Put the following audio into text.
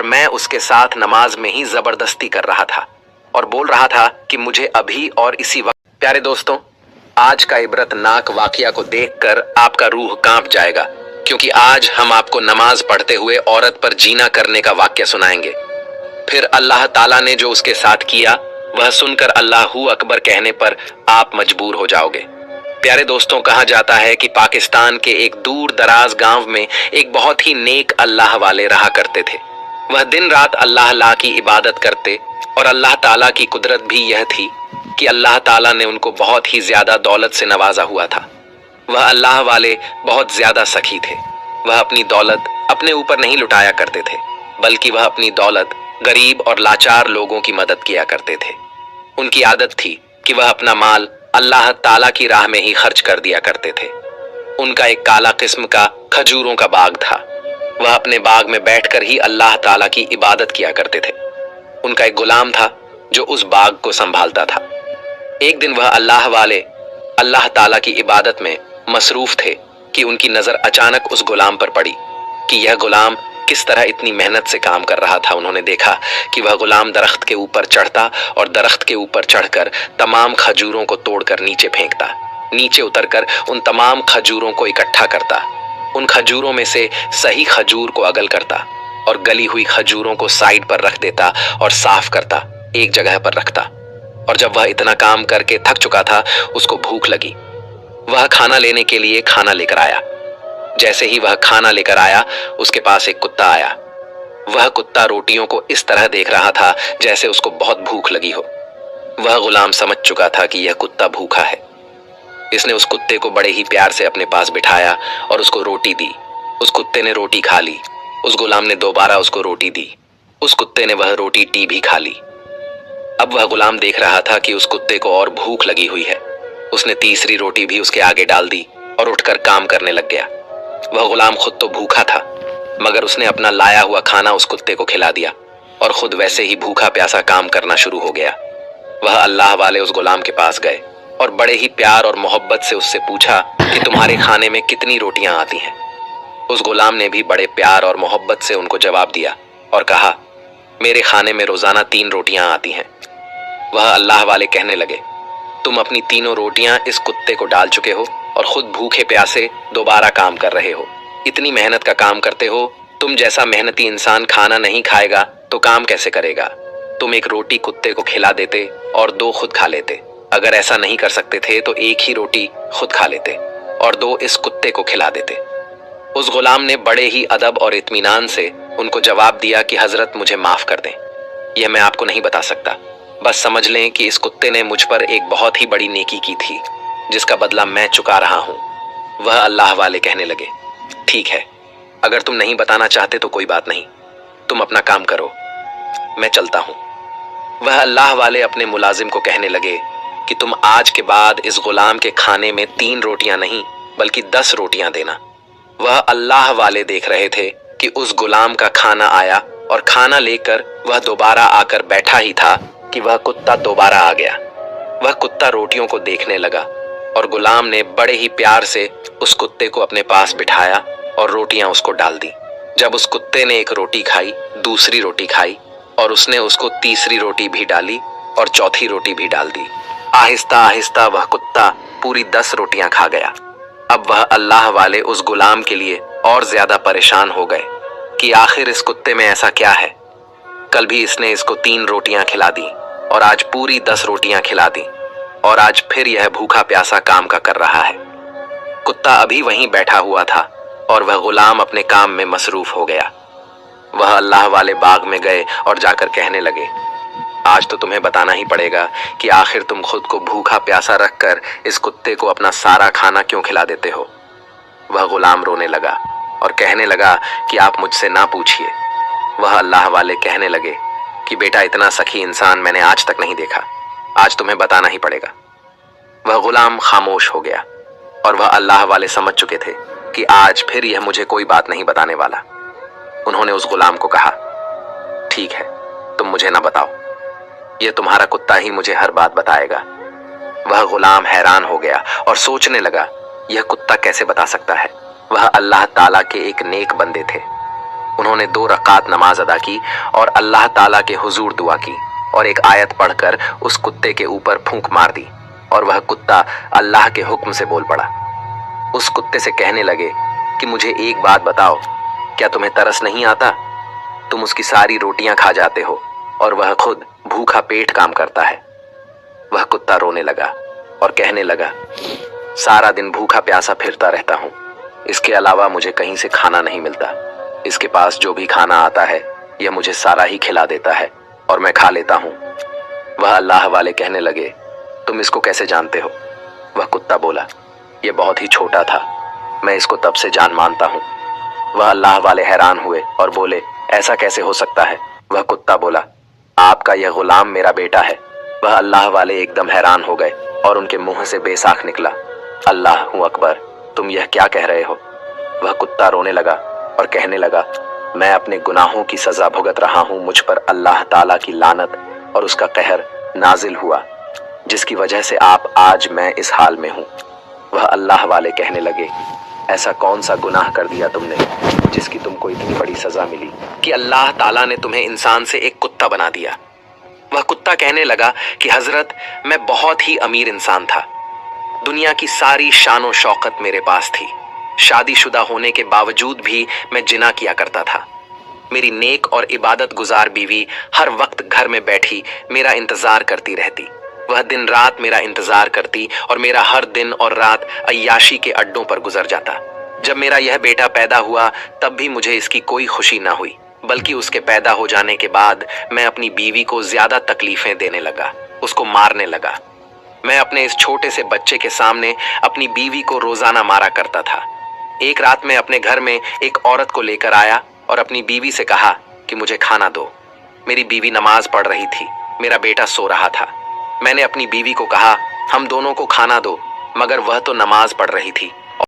और मैं उसके साथ नमाज में ही जबरदस्ती कर रहा था और बोल रहा था कि मुझे अभी और इसी वक्त। प्यारे दोस्तों, आज का इबरतनाक वाकया को देखकर आपका रूह कांप जाएगा, क्योंकि आज हम आपको नमाज पढ़ते हुए औरत पर जीना करने का वाकया सुनाएंगे। फिर अल्लाह ताला ने जो उसके साथ किया वह सुनकर अल्लाहू अकबर कहने पर आप मजबूर हो जाओगे। प्यारे दोस्तों, कहा जाता है कि पाकिस्तान के एक दूर दराज गांव में एक बहुत ही नेक अल्लाह वाले रहा करते थे। वह दिन रात अल्लाह की इबादत करते और अल्लाह ताला की कुदरत भी यह थी कि अल्लाह ताला ने उनको बहुत ही ज्यादा दौलत से नवाजा हुआ था। वह अल्लाह वाले बहुत ज्यादा सखी थे। वह अपनी दौलत अपने ऊपर नहीं लुटाया करते थे, बल्कि वह अपनी दौलत गरीब और लाचार लोगों की मदद किया करते थे। उनकी आदत थी कि वह अपना माल अल्लाह ताला की राह में ही खर्च कर दिया करते थे। उनका एक काला किस्म का खजूरों का बाग था। वह अपने बाग में बैठकर ही अल्लाह ताला की इबादत किया करते थे। उनका एक गुलाम था जो उस बाग को संभालता था। एक दिन वह अल्लाह वाले अल्लाह ताला की इबादत में मसरूफ थे कि उनकी नजर अचानक उस गुलाम पर पड़ी कि यह गुलाम किस तरह इतनी मेहनत से काम कर रहा था। उन्होंने देखा कि वह गुलाम दरख्त के ऊपर चढ़ता और दरख्त के ऊपर चढ़कर तमाम खजूरों को तोड़कर नीचे फेंकता, नीचे उतरकर उन तमाम खजूरों को इकट्ठा करता, उन खजूरों में से सही खजूर को अगल करता और गली हुई खजूरों को साइड पर रख देता और साफ करता, एक जगह पर रखता। और जब वह इतना काम करके थक चुका था, उसको भूख लगी। वह खाना लेने के लिए खाना लेकर आया। जैसे ही वह खाना लेकर आया, उसके पास एक कुत्ता आया। वह कुत्ता रोटियों को इस तरह देख रहा था जैसे उसको बहुत भूख लगी हो। वह गुलाम समझ चुका था कि यह कुत्ता भूखा है। इसने उस कुत्ते को बड़े ही प्यार से अपने पास बिठाया और उसको रोटी दी। उस कुत्ते ने रोटी खा ली। उस गुलाम ने दोबारा उसको रोटी दी। उस कुत्ते ने वह रोटी भी खा ली। अब वह गुलाम देख रहा था कि उस कुत्ते को और भूख लगी हुई है। उसने तीसरी रोटी भी उसके आगे डाल दी और उठकर काम करने लग गया। वह गुलाम खुद तो भूखा था, मगर उसने अपना लाया हुआ खाना उस कुत्ते को खिला दिया और खुद वैसे ही भूखा प्यासा काम करना शुरू हो गया। वह अल्लाह वाले उस गुलाम के पास गए और बड़े ही प्यार और मोहब्बत से उससे पूछा कि तुम्हारे खाने में कितनी रोटियां आती हैं। उस गुलाम ने भी बड़े प्यार और मोहब्बत से उनको जवाब दिया और कहा, मेरे खाने में रोजाना 3 रोटियां आती हैं। वह अल्लाह वाले कहने लगे, तुम अपनी तीनों रोटियां इस कुत्ते को डाल चुके हो और खुद भूखे प्यासे दोबारा काम कर रहे हो। इतनी मेहनत का काम करते हो। तुम जैसा मेहनती इंसान खाना नहीं खाएगा तो काम कैसे करेगा। तुम एक रोटी कुत्ते को खिला देते और 2 खुद खा लेते। अगर ऐसा नहीं कर सकते थे तो 1 ही रोटी खुद खा लेते और 2 इस कुत्ते को खिला देते। उस गुलाम ने बड़े ही अदब और इत्मीनान से उनको जवाब दिया कि हजरत, मुझे माफ कर दें, यह मैं आपको नहीं बता सकता। बस समझ लें कि इस कुत्ते ने मुझ पर एक बहुत ही बड़ी नेकी की थी, जिसका बदला मैं चुका रहा हूं। वह अल्लाह वाले कहने लगे, ठीक है, अगर तुम नहीं बताना चाहते तो कोई बात नहीं, तुम अपना काम करो, मैं चलता हूं। वह अल्लाह वाले अपने मुलाजिम को कहने लगे कि तुम आज के बाद इस गुलाम के खाने में 3 रोटियां नहीं बल्कि 10 रोटियां देना। वह अल्लाह वाले देख रहे थे कि उस गुलाम का खाना आया और खाना लेकर वह दोबारा आकर बैठा ही था कि वह कुत्ता दोबारा आ गया। वह कुत्ता रोटियों को देखने लगा और गुलाम ने बड़े ही प्यार से उस कुत्ते को अपने पास बिठाया और रोटियां उसको डाल दी। जब उस कुत्ते ने एक रोटी खाई, दूसरी रोटी खाई और उसने उसको तीसरी रोटी भी डाली और चौथी रोटी भी डाल दी। आहिस्ता आहिस्ता वह कुत्ता पूरी 10 रोटियां खा गया। अब वह अल्लाह वाले उस गुलाम के लिए और ज्यादा परेशान हो गए कि आखिर इस कुत्ते में ऐसा क्या है। कल भी इसने इसको 3 रोटियां खिला दी और आज पूरी 10 रोटियां खिला दी और आज फिर यह भूखा प्यासा काम का कर रहा है। कुत्ता अभी वहीं बैठा हुआ था और वह गुलाम अपने काम में मसरूफ हो गया। वह अल्लाह वाले बाग में गए और जाकर कहने लगे, आज तो तुम्हें बताना ही पड़ेगा कि आखिर तुम खुद को भूखा प्यासा रखकर इस कुत्ते को अपना सारा खाना क्यों खिला देते हो। वह गुलाम रोने लगा और कहने लगा कि आप मुझसे ना पूछिए। वह अल्लाह वाले कहने लगे कि बेटा, इतना सखी इंसान मैंने आज तक नहीं देखा, आज तुम्हें बताना ही पड़ेगा। वह गुलाम खामोश हो गया और वह अल्लाह वाले समझ चुके थे कि आज फिर यह मुझे कोई बात नहीं बताने वाला। उन्होंने उस गुलाम को कहा, ठीक है, तुम मुझे ना बताओ, यह तुम्हारा कुत्ता ही मुझे हर बात बताएगा। वह गुलाम हैरान हो गया और सोचने लगा, यह कुत्ता कैसे बता सकता है। वह अल्लाह ताला के एक नेक बंदे थे। उन्होंने 2 रकात नमाज अदा की और अल्लाह ताला के हुजूर दुआ की और एक आयत पढ़कर उस कुत्ते के ऊपर फूंक मार दी और वह कुत्ता अल्लाह के हुक्म से बोल पड़ा। उस कुत्ते से कहने लगे कि मुझे एक बात बताओ, क्या तुम्हें तरस नहीं आता? तुम उसकी सारी रोटियां खा जाते हो और वह खुद भूखा पेट काम करता है। वह कुत्ता रोने लगा और कहने लगा, सारा दिन भूखा प्यासा फिरता रहता हूँ, इसके अलावा मुझे कहीं से खाना नहीं मिलता। इसके पास जो भी खाना आता है यह मुझे सारा ही खिला देता है और मैं खा लेता हूँ। वह अल्लाह वाले कहने लगे, तुम इसको कैसे जानते हो? वह कुत्ता बोला, यह बहुत ही छोटा था, मैं इसको तब से जान मानता हूँ। वह अल्लाह वाले हैरान हुए और बोले, ऐसा कैसे हो सकता है? वह कुत्ता बोला, आपका यह गुलाम मेरा बेटा है। वह अल्लाह वाले एकदम हैरान हो गए और उनके मुंह से बेसाख निकला, अल्लाहू अकबर, तुम यह क्या कह रहे हो? वह कुत्ता रोने लगा और कहने लगा, मैं अपने गुनाहों की सजा भुगत रहा हूँ। मुझ पर अल्लाह ताला की लानत और उसका कहर नाजिल हुआ, जिसकी वजह से आज मैं इस हाल में हूँ। वह अल्लाह वाले कहने लगे, ऐसा कौन सा गुनाह कर दिया तुमने जिसकी तुमको इतनी बड़ी सजा मिली कि अल्लाह ताला ने तुम्हें इंसान से एक कुत्ता बना दिया? वह कुत्ता कहने लगा कि हजरत, मैं बहुत ही अमीर इंसान था, दुनिया की सारी शानो शौकत मेरे पास थी, शादीशुदा होने के बावजूद भी मैं जिना किया करता था। मेरी नेक और इबादत गुजार बीवी हर वक्त घर में बैठी मेरा इंतजार करती रहती। वह दिन रात मेरा इंतजार करती और मेरा हर दिन और रात अय्याशी के अड्डों पर गुजर जाता। जब मेरा यह बेटा पैदा हुआ तब भी मुझे इसकी कोई खुशी ना हुई, बल्कि उसके पैदा हो जाने के बाद मैं अपनी बीवी को ज्यादा तकलीफें देने लगा, उसको मारने लगा। मैं अपने इस छोटे से बच्चे के सामने अपनी बीवी को रोजाना मारा करता था। एक रात मैं अपने घर में एक औरत को लेकर आया और अपनी बीवी से कहा कि मुझे खाना दो। मेरी बीवी नमाज पढ़ रही थी, मेरा बेटा सो रहा था। मैंने अपनी बीवी को कहा, हम दोनों को खाना दो, मगर वह तो नमाज पढ़ रही थी।